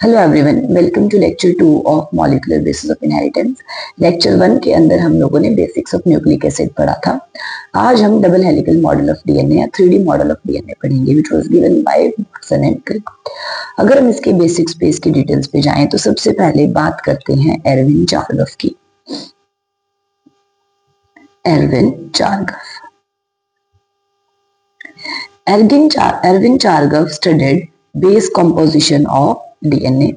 Hello everyone, welcome to lecture 2 of molecular basis of inheritance. Lecture 1 के अंदर हम लोगों ने बेसिक्स ऑफ न्यूक्लिक एसिड पढ़ा था। आज हम double helical model of DNA या 3D मॉडल ऑफ डीएनए पढ़ेंगे, which was given by Watson and Crick. अगर हम इसके बेसिक्स पे, इसकी डिटेल्स पे जाएं तो सबसे पहले बात करते हैं एरविन चार्गफ की। Erwin Chargaff studied base composition of DNA.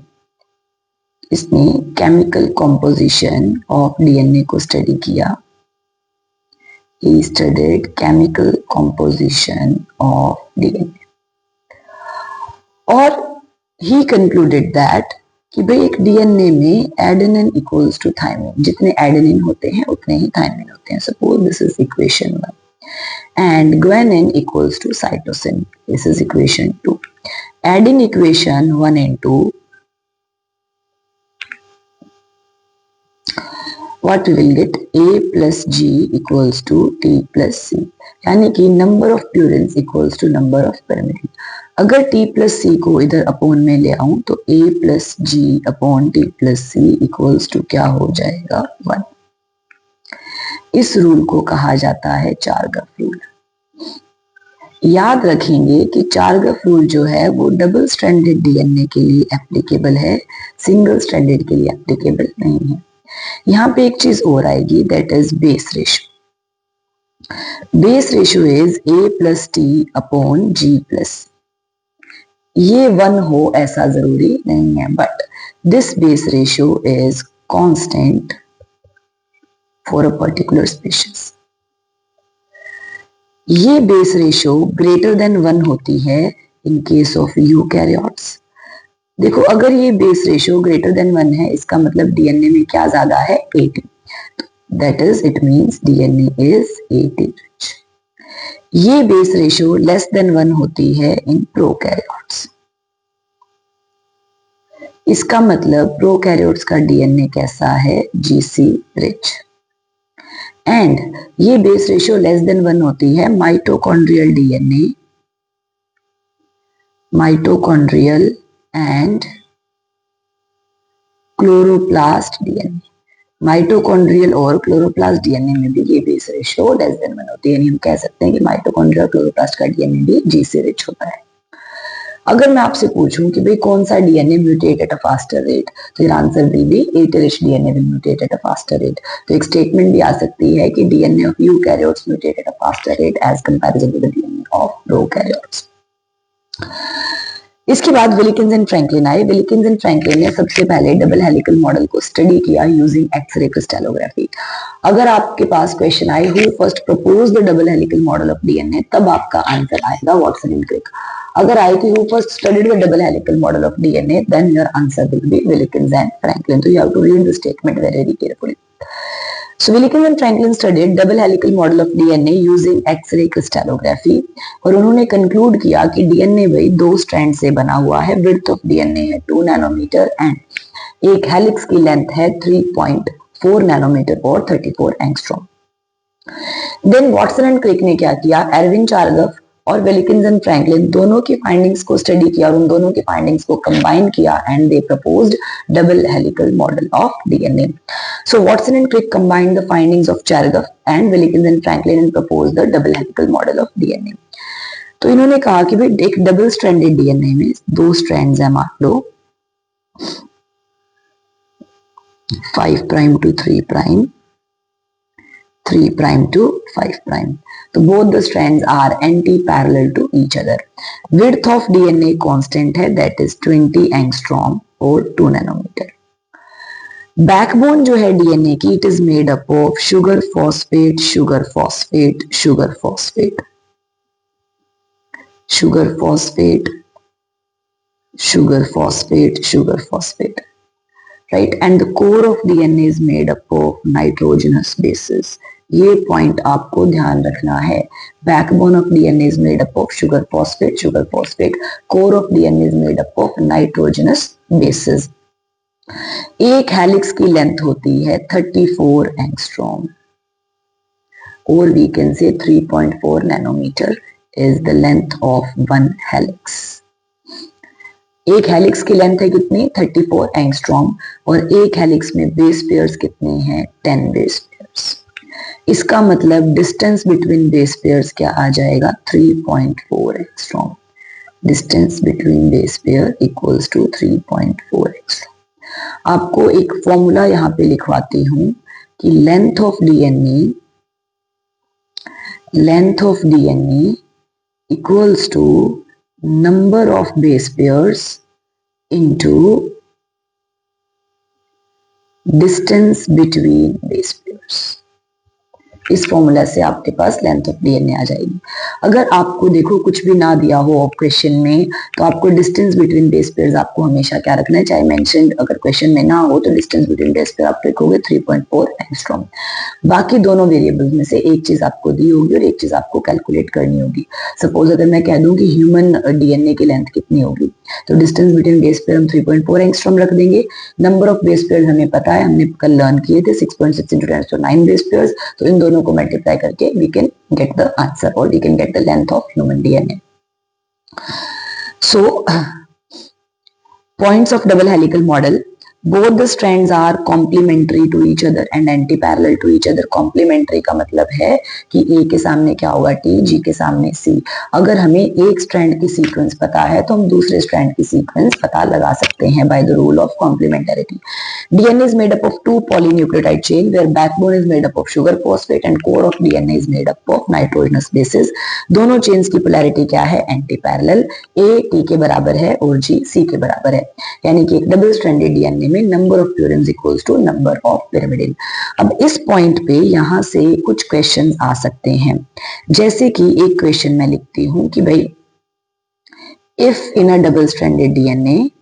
इसने केमिकल कंपोजिशन ऑफ डीएनए को स्टडी किया। He studied chemical composition of DNA और he concluded that कि भाई एक डीएनए में एडेनिन इक्वल्स टू थायमिन, जितने एडेनिन होते हैं उतने ही थायमिन होते हैं। Suppose this is equation 1 and guanine equals to cytosine, this is equation 2। Adding equation 1 and 2, what we will get? A plus G equals to T plus C, यानी कि number of purines equals to number of pyrimidine। अगर T plus C को इधर upon में ले आऊं तो A plus G upon T plus C equals to क्या हो जाएगा? 1। इस रूल को कहा जाता है चार्गफ रूल। याद रखेंगे कि चार्गफ रूल जो है वो डबल स्ट्रैंडेड डीएनए के लिए एप्लीकेबल है, सिंगल स्ट्रैंडेड के लिए एप्लीकेबल नहीं है। यहाँ पे एक चीज और आएगी, that is base ratio. Base ratio is A plus T upon G plus. ये 1 हो ऐसा जरूरी नहीं है, but this base ratio is constant for a particular species. ये बेस रेशियो ग्रेटर देन 1 होती है इन केस ऑफ यूकैरियोट्स। देखो, अगर ये बेस रेशियो ग्रेटर देन 1 है, इसका मतलब डीएनए में क्या ज्यादा है? 80। That is, it means DNA is 80 rich. ये बेस रेशियो लेस देन 1 होती है इन प्रोकैरियोट्स। इसका मतलब प्रोकैरियोट्स का डीएनए कैसा है? GC rich. एंड ये बेस रेशियो लेस देन 1 होती है mitochondrial DNA, mitochondrial and chloroplast DNA. Mitochondrial और क्लोरोप्लास्ट डीएनए में भी ये बेस रेशियो लेस देन 1 होती है, यानी हम कह सकते हैं कि माइटोकॉन्ड्रियल क्लोरोप्लास्ट का डीएनए भी जी से रिच होता है। अगर मैं आपसे पूछूं कि भाई कौन सा DNA mutate at a faster rate, तो your answer will be 80 rich DNA will mutate at a faster rate. तो एक स्टेटमेंट भी आ सकती है कि DNA of eukaryotes mutate at a faster rate as comparison to the DNA of prokaryotes. इसके बाद विलिकिंस एंड फ्रैंकलिन आए। विलिकिंस एंड फ्रैंकलिन ने सबसे पहले डबल हेलिकल मॉडल को स्टडी किया यूजिंग एक्सरे क्रिस्टलोग्राफी। अगर आपके पास क्वेश्चन आए who first propose the double helical model of DNA, तब आपका आंसर आएगा वॉटसन एंड क्रिक। अगर आए कि who first studied the double helical model of DNA, then your answer will be Wilkins and Franklin. तो you have to read the statement very carefully. So Wilkins and Franklin studied double helical model of DNA using X-ray crystallography और उन्होंने conclude किया कि DNA वही 2 strand से बना हुआ है। विड्थ ऑफ डीएनए है 2 नैनोमीटर एंड एक हेलिक्स की लेंथ है 3.4 नैनोमीटर और 34 angstrom. Then Watson and Crick ने क्या किया? एरविन चार्गफ और विलिकिंस एंड फ्रैंकलिन दोनों की फाइंडिंग्स को स्टडी किया और उन दोनों की फाइंडिंग्स को कंबाइन किया and they proposed double helical model of DNA. So Watson and Crick combined the findings of Chargaff and Wilkins and Franklin and proposed the double helical model of DNA. तो इन्होंने कहा कि भाई एक double stranded DNA में 2 strands है, मान लो 5 prime to 3 prime, 3 prime to 5 prime. So both the strands are anti-parallel to each other. Width of DNA constant है, that is 20 angstrom और 2 nanometer. Backbone जो है DNA की, it is made up of sugar phosphate, sugar phosphate, sugar phosphate, sugar phosphate, sugar phosphate, sugar phosphate. Right, and the core of DNA is made up of nitrogenous bases. ये point आपको ध्यान रखना है। Backbone of DNA is made up of sugar phosphate, sugar phosphate. Core of DNA is made up of nitrogenous bases. एक helix की length होती है 34 angstrom और we can say 3.4 nanometer is the length of one helix. एक helix की length है कितनी 34 angstrom और एक हेलिक्स में बेस पेयर्स कितने हैं 10 बेस पेयर्स। इसका मतलब डिस्टेंस बिटवीन बेस पेयर्स क्या आ जाएगा 3.4 angstrom. Distance between base pair equals to 3.4 angstrom. आपको एक फॉर्मूला यहाँ पे लिखवाती हूँ कि length of DNA equals to number of base pairs into distance between base pairs। इस फॉर्मूला से आपके पास लेंथ ऑफ डीएनए आ जाएगी। अगर आपको देखो कुछ भी ना दिया हो क्वेश्चन में तो आपको डिस्टेंस बिटवीन बेस पेयर्स आपको हमेशा क्या रखना है, चाहे मेंशन अगर क्वेश्चन में ना हो तो डिस्टेंस बिटवीन बेस पेयर आप लिखोगे 3.4 एंगस्ट्रॉम। बाकी दोनों वेरिएबल्स में से एक चीज आपको दी होगी और एक चीज आपको कैलकुलेट करनी होगी। सपोज अगर मैं कह दूं कि ह्यूमन डीएनए की लेंथ कितनी होगी तो डिस्टेंस बिटवीन बेस पेयर हम 3.4 एंगस्ट्रॉम रख देंगे। नंबर ऑफ बेस पेयर्स हमें पता है, हमने कल लर्न किए थे 6.6 into 10⁹ बेस पेयर्स, तो इन दोनों को मल्टीप्लाई करके we can get the answer और we can get the length of human DNA. So points of double helical model, both the strands are complementary to each other and anti-parallel to each other। complementary का मतलब है कि A के सामने क्या होगा T, G के सामने C। अगर हमें एक स्ट्रैंड की सीक्वेंस पता है तो हम दूसरे स्ट्रैंड की सीक्वेंस पता लगा सकते हैं by the rule of complementarity। DNA is made up of two polynucleotide chain where backbone is made up of sugar phosphate and core of DNA is made up of nitrogenous bases। दोनों chains की polarity क्या है, anti parallel. A T के बराबर है और G C के बराबर है, यानी कि एक डबल स्ट्रैंडेड डीएनए में number of purines equals to number of pyrimidine. अब इस पॉइंट पे यहां से कुछ क्वेश्चंस आ सकते हैं, जैसे कि एक क्वेश्चन मैं लिखती हूं कि भाई if in a double stranded DNA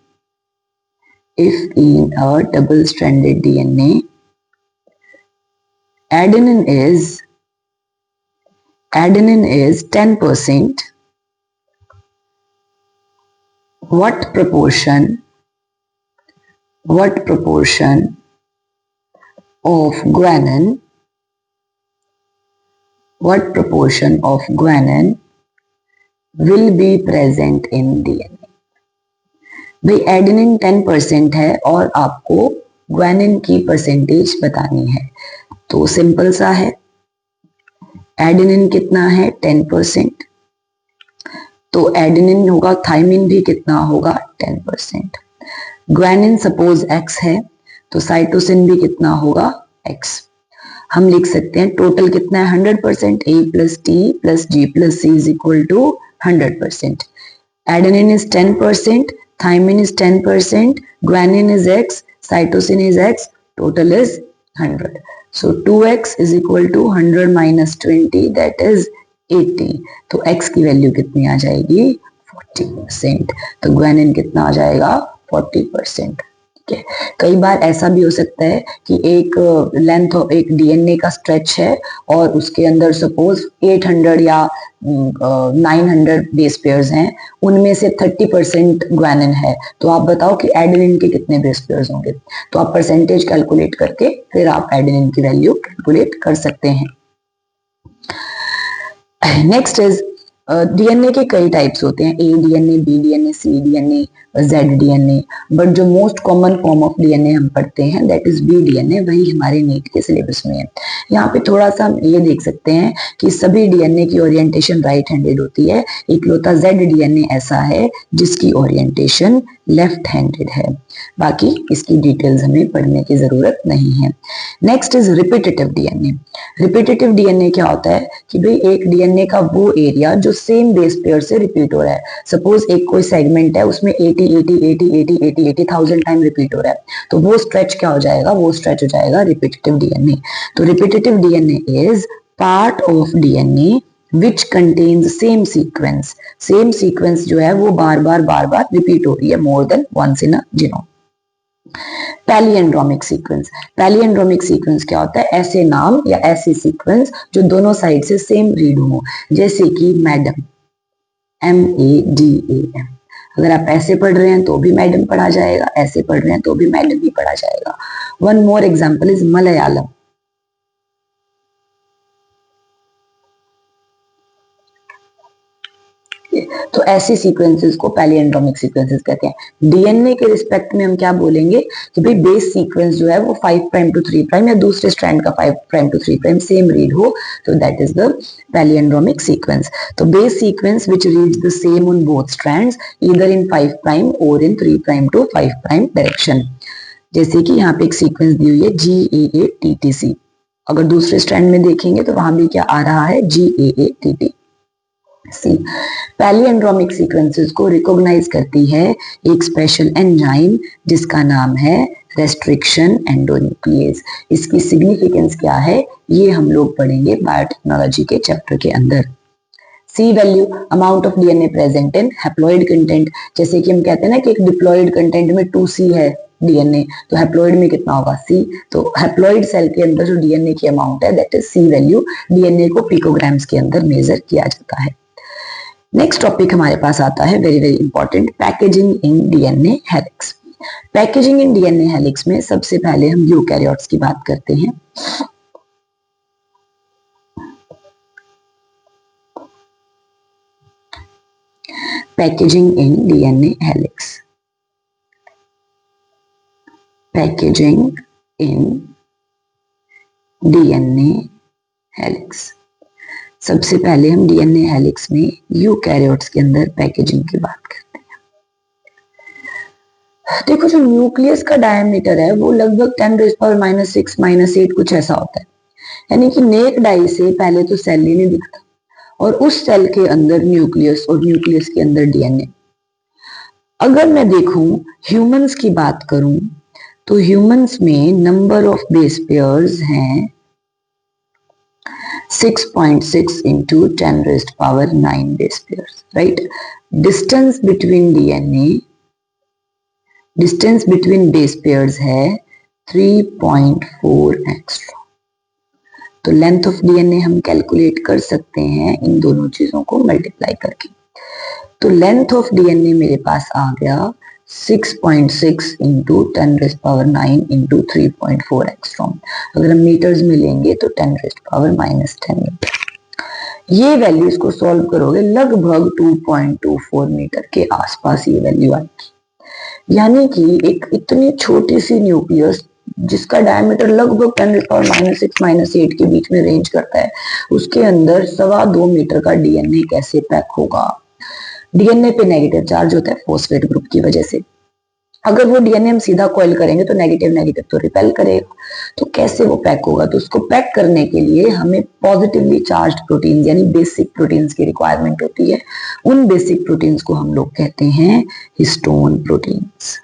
adenine is 10%, what proportion of guanine will be present in DNA। भाई एडेनिन 10% है और आपको ग्वानिन की परसेंटेज बतानी है, तो सिंपल सा है, एडेनिन कितना है 10%, तो एडेनिन होगा, थाइमिन भी कितना होगा 10%। ग्वानिन सपोज X है तो साइटोसिन भी कितना होगा X। हम लिख सकते हैं टोटल कितना है 100%, A plus T plus G plus C is equal to 100%। Adenine is 10%, thymine is 10%, guanine is X, cytosine is X, total is 100। So 2x is equal to 100 minus 20, that is 80। तो x की value कितनी आ जाएगी 40%, तो guanine कितना आ जाएगा 40%। ठीक है, कई बार ऐसा भी हो सकता है कि एक लेंथ ऑफ एक डीएनए का स्ट्रेच है और उसके अंदर सपोज 800 या 900 बेस पेयर्स हैं, उनमें से 30% ग्वानिन है, तो आप बताओ कि एडेनिन के कितने बेस पेयर्स होंगे। तो आप परसेंटेज कैलकुलेट करके फिर आप एडेनिन की वैल्यू कैलकुलेट कर सकते हैं। नेक्स्ट इज डीएनए के कई टाइप्स होते हैं, A DNA, B DNA, C DNA, Z DNA, but जो most common form of DNA हम पढ़ते हैं दैट इज बी डीएनए, वही हमारे नीट के सिलेबस में है। यहाँ पे थोड़ा सा हम ये देख सकते हैं कि सभी डीएनए की ओरिएंटेशन राइट हैंडेड होती है, इकलौता जेड डीएनए ऐसा है जिसकी ओरिएंटेशन लेफ्ट हैंडेड है, बाकी इसकी डिटेल्स हमें पढ़ने की जरूरत नहीं है। Next is repetitive DNA. Repetitive DNA क्या होता है कि भाई एक डीएनए का वो एरिया जो सेम बेस पेयर से रिपीट हो रहा है, सपोज एक कोई सेगमेंट है उसमें 80,000 टाइम रिपीट हो रहा है, तो वो स्ट्रेच क्या हो जाएगा, वो स्ट्रेच हो जाएगा रिपीटेटिव डीएनए। तो repetitive DNA is part of DNA which contains same sequence। Same sequence जो है वो बार बार रिपीट हो रही है, more than once in a genome। Palindromic sequence. Palindromic sequence क्या होता है, ऐसे नाम या ऐसे सीक्वेंस जो दोनों साइड से सेम रीड हो, जैसे कि मैडम, MADAM। अगर आप ऐसे पढ़ रहे हैं तो भी मैडम पढ़ा जाएगा, ऐसे पढ़ रहे हैं तो भी मैडम ही पढ़ा जाएगा। One more example is Malayalam. है, तो ऐसी सीक्वेंसेस को पैलिएंड्रोमिक सीक्वेंसेस कहते हैं। डीएनए के रिस्पेक्ट में हम क्या बोलेंगे कि भाई बेस सीक्वेंस जो है वो 5 प्राइम टू 3 प्राइम या दूसरे स्ट्रैंड का 5 prime to 3 prime same read हो, तो that is the palindromic sequence. तो base sequence which reads the same on both strands either in 5 prime और in 3 prime to 5 prime direction. जैसे कि यहाँ पे एक सीक्वेंस दी हुई है GAATTC, अगर दूसरे स्ट्रैंड में देखेंगे तो वहां भी क्या आ रहा है GAATT। सी पैलिएंड्रोमिक सीक्वेंसेस को रिकॉग्नाइज करती है एक स्पेशल एंजाइम जिसका नाम है रेस्ट्रिक्शन एंडोन्यूक्लियेज। इसकी सिग्निफिकेंस क्या है ये हम लोग पढ़ेंगे बायोटेक्नोलॉजी के चैप्टर के अंदर। C value amount of DNA present in haploid content, जैसे कि हम कहते हैं ना कि एक डिप्लॉइड कंटेंट में 2C है डीएनए, तो हैप्लॉइड में कितना होगा C। तो हैप्लॉइड सेल के अंदर जो डीएनए की अमाउंट है that is C value. DNA को पिकोग्राम्स के अंदर मेजर किया जाता है। नेक्स्ट टॉपिक हमारे पास आता है very very important, packaging in DNA helix. Packaging in DNA helix में सबसे पहले हम यूकैरियोट्स की बात करते हैं। Packaging in DNA helix, packaging in DNA helix. सबसे पहले हम डीएनए हेलिक्स में यूकैरियोट्स के अंदर पैकेजिंग की बात करते हैं। देखो जो न्यूक्लियस का डायमीटर है वो लगभग 10⁻⁻⁶ -8 कुछ ऐसा होता है, यानी कि नेक डाई से पहले तो सेल ही नहीं दिखता और उस सेल के अंदर न्यूक्लियस और न्यूक्लियस के अंदर डीएनए। अगर मैं देखूं ह्यूमंस की बात करूं तो ह्यूमंस में नंबर ऑफ बेस पेयर्स हैं 6.6 into 10⁻⁹ base pairs, right? Distance between DNA, distance between base pairs है 3.4 angstrom। तो लेंथ ऑफ डीएनए हम कैलकुलेट कर सकते हैं इन दोनों चीजों को मल्टीप्लाई करके। तो लेंथ ऑफ डीएनए मेरे पास आ गया 6.6 into 10⁻⁹ into 3.4 एंगस्ट्रॉम। अगर हम मीटर्स में लेंगे तो 10⁻⁻10 मीटर। ये वैल्यूज को सॉल्व करोगे लगभग 2.24 मीटर के आसपास ये वैल्यू आएगी। यानी कि एक इतनी छोटी सी न्यूक्लियस जिसका डायमीटर लगभग 10⁻⁻6 -8 के बीच में रेंज करता है, उसके अंदर 2.25 मीटर का डीएनए कैसे पैक होगा। डीएनए पे नेगेटिव चार्ज होता है फॉस्फेट ग्रुप की वजह से। अगर वो डीएनए हम सीधा कॉइल करेंगे तो नेगेटिव नेगेटिव तो रिपेल करेगा, तो कैसे वो पैक होगा। तो उसको पैक करने के लिए हमें पॉजिटिवली चार्ज्ड प्रोटीन यानी बेसिक प्रोटीन्स की रिक्वायरमेंट होती है। उन बेसिक प्रोटीन्स को हम लोग कहते हैं हिस्टोन प्रोटीन्स।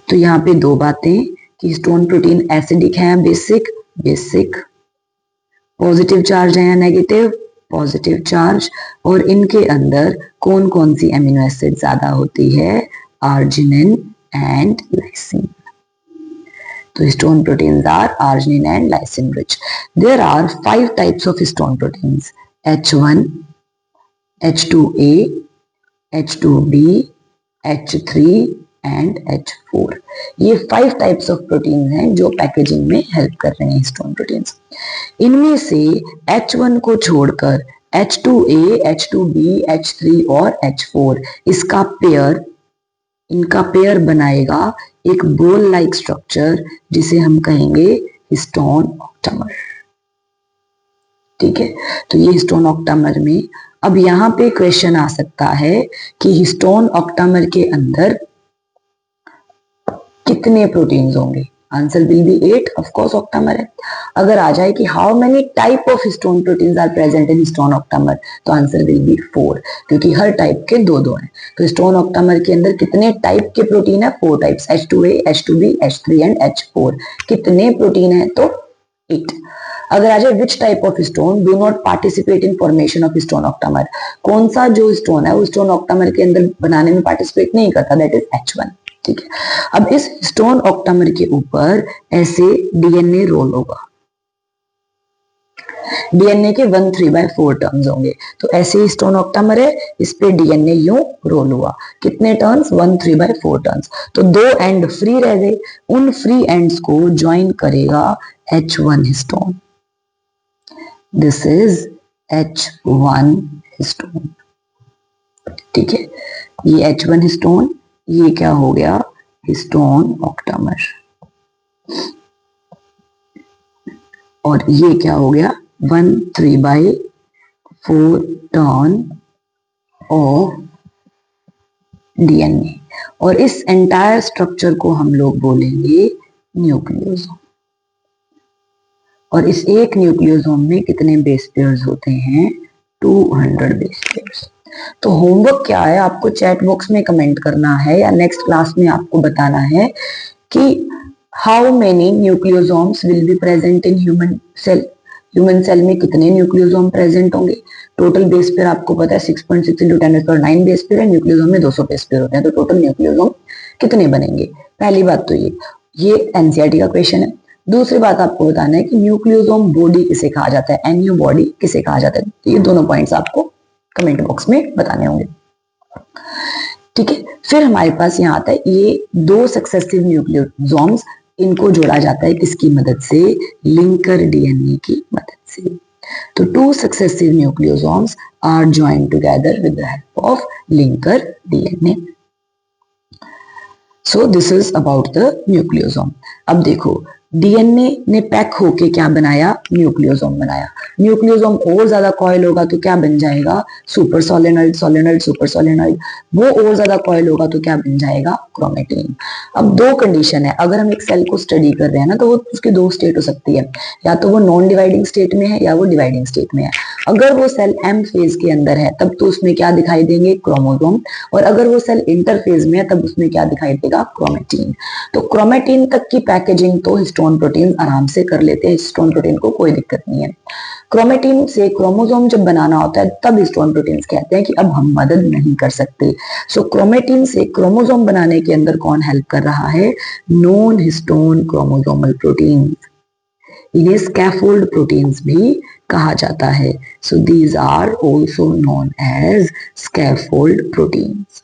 तो यहाँ पे दो बातें कि हिस्टोन प्रोटीन एसिडिक है बेसिक, बेसिक पॉजिटिव चार्ज है या नेगेटिव, पॉजिटिव चार्ज, और इनके अंदर कौन कौन सी एमिनो एसिड ज्यादा होती है, आर्जिनिन एंड लाइसिन। तो histone proteins are arginine and lysine rich. There are 5 types of histone proteins: H1, H2A, H2B, H3 and H4। ये 5 types of proteins हैं जो पैकेजिंग में हेल्प कर रहे हैं हिस्टोन प्रोटीन्स। इनमें से H1 को छोड़कर H2A, H2B, H3 और H4 इसका पेयर, इनका पेयर बनाएगा एक बोल लाइक स्ट्रक्चर जिसे हम कहेंगे हिस्टोन ऑक्टामर। ठीक है, तो ये हिस्टोन ऑक्टामर में अब यहां पे क्वेश्चन आ सकता है कि हिस्टोन ऑक्टामर के अंदर कितने प्रोटीन्स होंगे। Answer will be 8, of course octamer है। अगर आ जाए कि how many type of histone proteins are present in histone octamer, तो आंसर विल बी 4, क्योंकि हर टाइप के दो दो हैं। तो हिस्टोन ऑक्टामर के अंदर कितने टाइप के प्रोटीन है, 4 types, H2A, H2B, H3 and H4। कितने प्रोटीन है, तो 8। अगर आ जाए which type of histone do not participate in formation of histone octamer, कौन सा जो हिस्टोन है वो हिस्टोन ऑक्टामर के अंदर बनाने में पार्टिसिपेट नहीं करता, दैट इज H1। ठीक है, अब इस हिस्टोन ऑक्टामर के ऊपर ऐसे डीएनए रोल होगा। डीएनए के 1/3/4 टर्न्स होंगे। तो ऐसे हिस्टोन ऑक्टामर है, इस पे डीएनए यूं रोल हुआ। कितने टर्न्स, 1/3/4 टर्न्स। तो 2 एंड फ्री रह गए, उन फ्री एंड्स को ज्वाइन करेगा H1 histone. This is H1 histone. ठीक है, ये H1 हिस्टोन, ये क्या हो गया, हिस्टोन ऑक्टामर, और ये क्या हो गया, 1/3/4 टर्न ऑफ डीएनए, और इस एंटायर स्ट्रक्चर को हम लोग बोलेंगे न्यूक्लियोसोम। और इस एक न्यूक्लियोसोम में कितने बेस पेयर्स होते हैं, 200 बेस पेयर्स। तो होमवर्क क्या है, आपको चैट बॉक्स में कमेंट करना है या नेक्स्ट क्लास में आपको बताना है कि how many nucleosomes will be present in human cell. Human cell में कितने न्यूक्लियोसोम प्रेजेंट होंगे। टोटल बेस पेयर आपको पता है 6.6 × 10⁹ बेस पेयर है, न्यूक्लियोसोम में 200 बेस पेयर होते हैं, तो टोटल न्यूक्लियोसोम कितने बनेंगे। पहली बात तो ये एनसीईआरटी का क्वेश्चन है। दूसरी बात आपको बताना है कि न्यूक्लियोसोम बॉडी किसे कहा जाता है, एनयू बॉडी किसे कहा जाता है। तो ये दोनों पॉइंट्स आपको कमेंट बॉक्स में बताने होंगे। ठीक है, फिर हमारे पास यहाँ आता है ये 2 सक्सेसिव न्यूक्लियोसोम्स, इनको जोड़ा जाता है किसकी मदद से, लिंकर डीएनए की मदद से। तो 2 successive nucleosomes are joined together with the help of linker DNA. So this is about the nucleosome. अब देखो, डीएनए ने पैक होके क्या बनाया, न्यूक्लियोसोम बनाया। न्यूक्लियोसोम और ज्यादा कॉइल होगा तो क्या बन जाएगा, super solenoid, solenoid super solenoid. वो और ज्यादा कॉइल होगा तो क्या बन जाएगा, क्रोमेटिन। अब 2 कंडीशन है, अगर हम एक सेल को स्टडी कर रहे हैं ना, तो वो उसकी 2 स्टेट हो सकती है, या तो वो नॉन डिवाइडिंग स्टेट में है या वो डिवाइडिंग स्टेट में है। अगर वो सेल एम फेज के अंदर है तब तो उसमें क्या दिखाई देंगे, क्रोमोसोम, और अगर वो सेल इंटरफेज में है तब उसमें क्या दिखाई देगा, क्रोमेटिन। तो क्रोमेटिन तक की पैकेजिंग तो हिस्टोन प्रोटीन आराम से कर लेते हैं, हिस्टोन प्रोटीन को कोई दिक्कत नहीं है। क्रोमेटिन से क्रोमोसोम जब बनाना होता है तब हिस्टोन प्रोटीन्स कहते हैं कि अब हम मदद नहीं कर सकते। सो क्रोमेटिन से क्रोमोसोम बनाने के अंदर कौन हेल्प कर रहा है, नॉन हिस्टोन क्रोमोसोमल प्रोटीन। इन्हें स्कैफोल्ड प्रोटीन्स भी कहा जाता है। So these are also known as scaffold proteins.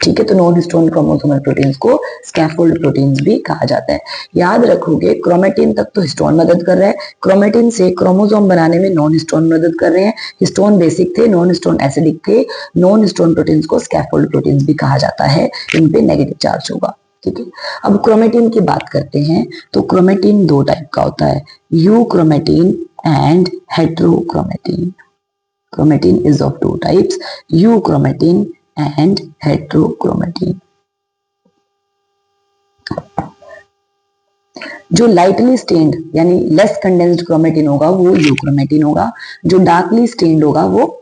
ठीक है, तो नॉन हिस्टोन क्रोमोसोमल प्रोटीन्स को स्कैफोल्ड प्रोटीन्स भी कहा जाता है। याद रखोगे, क्रोमेटिन तक तो हिस्टोन मदद कर रहा है, क्रोमेटिन से क्रोमोसोम बनाने में नॉन हिस्टोन मदद कर रहे हैं। हिस्टोन बेसिक थे, नॉन हिस्टोन एसिडिक थे। नॉन हिस्टोन प्रोटीन्स को स्कैफोल्ड प्रोटीन्स भी कहा जाता है, इन पे नेगेटिव चार्ज होगा। ठीक है, अब क्रोमेटिन की बात करते हैं। तो क्रोमेटिन 2 टाइप का होता है, you chromatin and heterochromatin. Chromatin is of 2 types, you chromatin and heterochromatin. जो लाइटली स्टेन्ड यानी लेस कंडेंस्ड क्रोमेटिन होगा वो यूक्रोमेटिन होगा, जो डार्कली स्टेन्ड होगा वो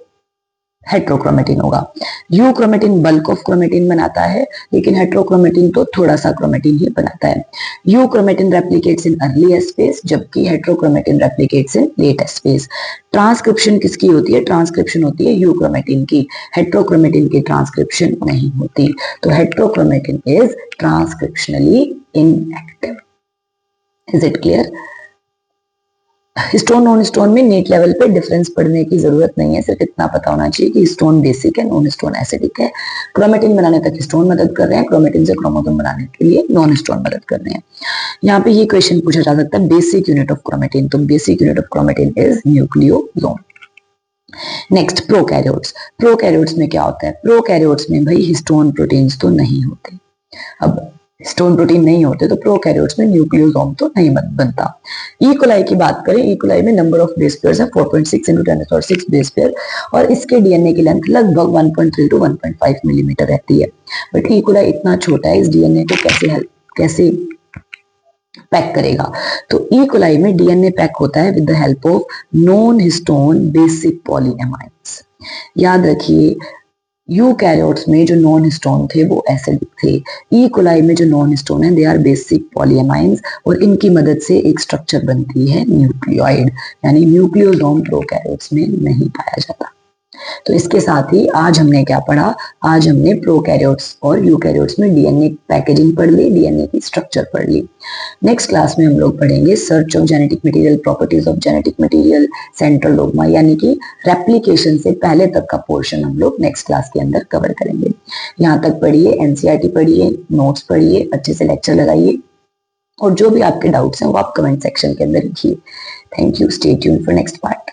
हेट्रोक्रोमेटिन होगा। यूक्रोमेटिन बल्क ऑफ क्रोमेटिन बनाता है, लेकिन हेट्रोक्रोमेटिन तो थोड़ा सा क्रोमेटिन ही बनाता है। Euchromatin replicates in early S phase, जबकि हेट्रोक्रोमेटिन रेप्लिकेट्स इन लेट एस फेज। ट्रांसक्रिप्शन किसकी होती है, ट्रांसक्रिप्शन होती है यूक्रोमेटिन की, हेट्रोक्रोमेटिन की ट्रांसक्रिप्शन नहीं होती। तो heterochromatin is transcriptionally inactive. Is it clear. Histone non histone में नीट लेवल पे डिफरेंस पढ़ने की जरूरत नहीं है, सिर्फ इतना पता होना चाहिए कि हिस्टोन बेसिक है, नॉन हिस्टोन एसिडिक है। क्रोमेटिन बनाने तक हिस्टोन मदद कर रहे हैं, क्रोमेटिन से क्रोमोसोम बनाने के लिए नॉन हिस्टोन मदद कर रहे हैं। यहाँ पे ये क्वेश्चन पूछा जा सकता है, बेसिक यूनिट ऑफ क्रोमेटिन। तो basic unit of chromatin is nucleosome. Next, prokaryotes. Prokaryotes में क्या होता है, प्रोकैरियोट्स में भाई हिस्टोन प्रोटीन्स तो नहीं होते। अब हिस्टोन प्रोटीन नहीं होते तो प्रोकैरियोट्स में न्यूक्लियोसोम तो नहीं बनता। ई कोलाई की बात करें, ई कोलाई में नंबर ऑफ बेस पेयर्स है 4.6 × 10⁶ बेस पेयर, और इसके डीएनए की लेंथ लगभग 1.3 to 1.5 मिलीमीटर रहती है। बट ई कोलाई इतना छोटा है, इस डीएनए को कैसे पैक करेगा। तो ई कोलाई में डीएनए पैक होता है with the help of non histone basic polyamides. याद रखिए, यूकैरियोट्स में जो नॉन हिस्टोन थे वो एसिडिक थे, ई कोलाई में जो नॉन हिस्टोन है दे आर बेसिक पॉलीएमाइन्स, और इनकी मदद से एक स्ट्रक्चर बनती है न्यूक्लियोइड, यानी न्यूक्लियोसोम प्रोकैरियोट्स में नहीं पाया जाता। तो इसके साथ ही आज हमने क्या पढ़ा, आज हमने प्रोकैरियोट्स और यूकैरियोट्स में डीएनए पैकेजिंग पढ़ ली, डीएनए की स्ट्रक्चर पढ़ ली। नेक्स्ट क्लास में हम लोग पढ़ेंगे search of genetic material, properties of genetic material, central dogma, यानी कि रेप्लिकेशन से पहले तक का पोर्शन हम लोग नेक्स्ट क्लास के अंदर कवर करेंगे। यहाँ तक पढ़िए, एनसीईआरटी पढ़िए, नोट्स पढ़िए, अच्छे से लेक्चर लगाइए। और जो भी आपके डाउट्स हैं वो आप कमेंट सेक्शन के अंदर लिखिए। Thank you, stay tune for next part.